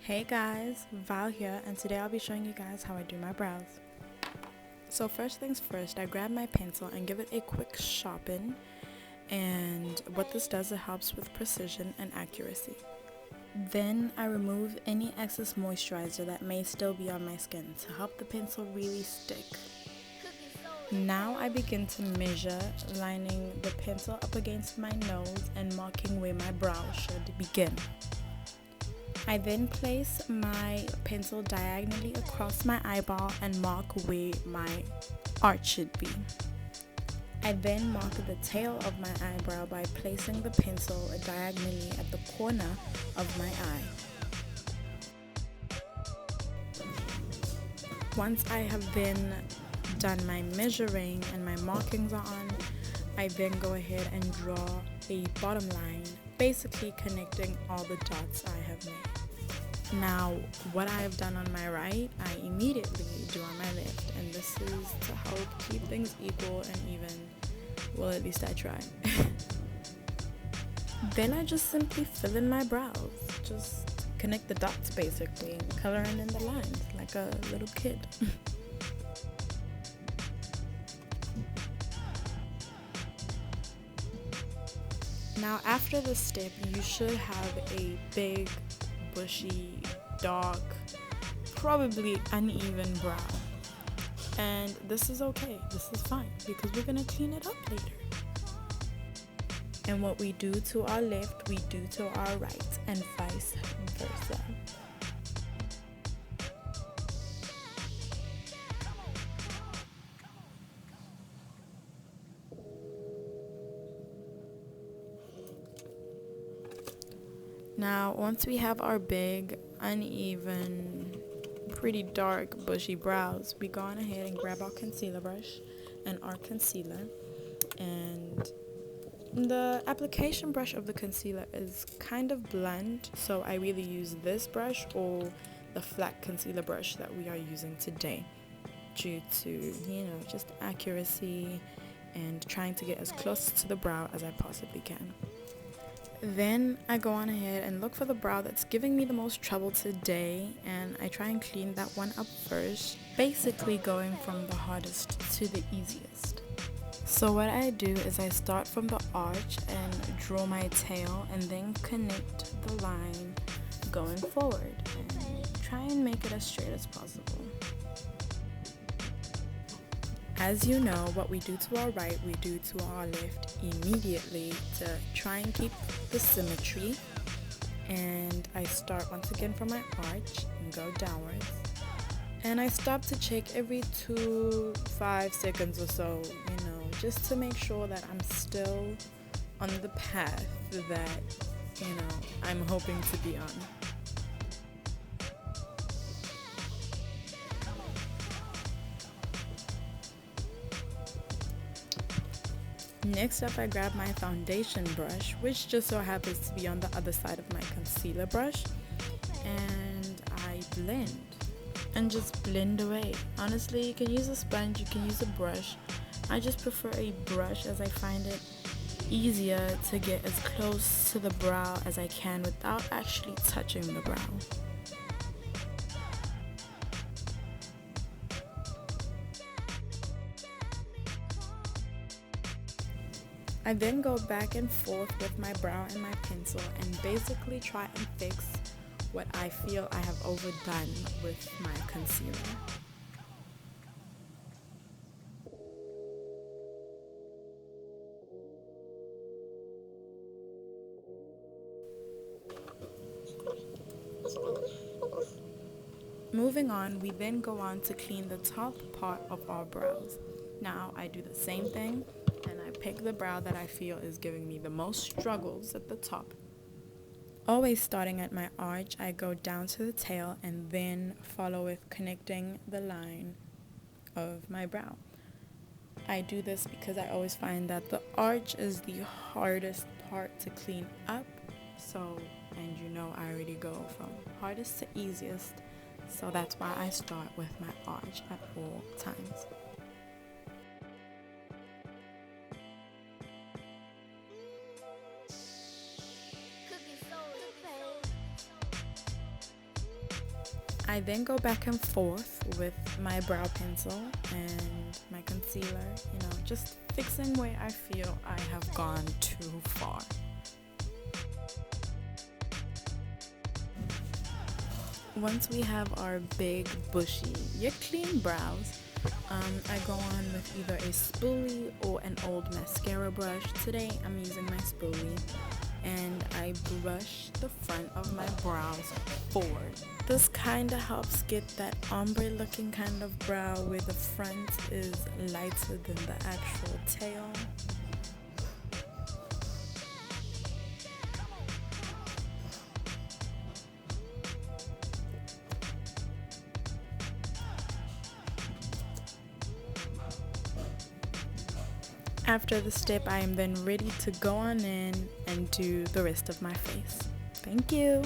Hey guys, Val here, and today I'll be showing you guys how I do my brows. So first things first, I grab my pencil and give it a quick sharpen, and what this does, it helps with precision and accuracy. Then I remove any excess moisturizer that may still be on my skin to help the pencil really stick. Now I begin to measure, lining the pencil up against my nose and marking where my brow should begin. I then place my pencil diagonally across my eyeball and mark where my arch should be. I then mark the tail of my eyebrow by placing the pencil diagonally at the corner of my eye. Once I have then done my measuring and my markings are on, I then go ahead and draw a bottom line, basically connecting all the dots I have made. Now, what I have done on my right, I immediately do on my left, and this is to help keep things equal and even. Well, at least I try. Then I just simply fill in my brows, just connect the dots basically, coloring in the lines like a little kid. Now after this step, you should have a big, bushy, dark, probably uneven brow. And this is okay, this is fine, because we're gonna clean it up later. And what we do to our left, we do to our right, and vice versa. Now, once we have our big, uneven, pretty dark, bushy brows, we go on ahead and grab our concealer brush and our concealer. And the application brush of the concealer is kind of blunt, so I really use this brush or the flat concealer brush that we are using today, due to, just accuracy and trying to get as close to the brow as I possibly can. Then I go on ahead and look for the brow that's giving me the most trouble today, and I try and clean that one up first, basically going from the hardest to the easiest. So what I do is I start from the arch and draw my tail and then connect the line going forward and try and make it as straight as possible. As you know, what we do to our right, we do to our left immediately to try and keep the symmetry. And I start once again from my arch and go downwards. And I stop to check every 5 seconds or so, just to make sure that I'm still on the path that, I'm hoping to be on. Next up, I grab my foundation brush, which just so happens to be on the other side of my concealer brush, and I blend and just blend away. Honestly, you can use a sponge, you can use a brush. I just prefer a brush as I find it easier to get as close to the brow as I can without actually touching the brow. I then go back and forth with my brow and my pencil and basically try and fix what I feel I have overdone with my concealer. Moving on, we then go on to clean the top part of our brows. Now I do the same thing and I pick the brow that I feel is giving me the most struggles at the top. Always starting at my arch, I go down to the tail and then follow with connecting the line of my brow. I do this because I always find that the arch is the hardest part to clean up. And I already go from hardest to easiest. So that's why I start with my arch at all times. I then go back and forth with my brow pencil and my concealer, just fixing where I feel I have gone too far. Once we have our big, bushy, yet clean brows, I go on with either a spoolie or an old mascara brush. Today I'm using my spoolie, and I brush the front of my brows forward. This kind of helps get that ombre looking kind of brow where the front is lighter than the actual tail. After the step, I am then ready to go on in and do the rest of my face. Thank you.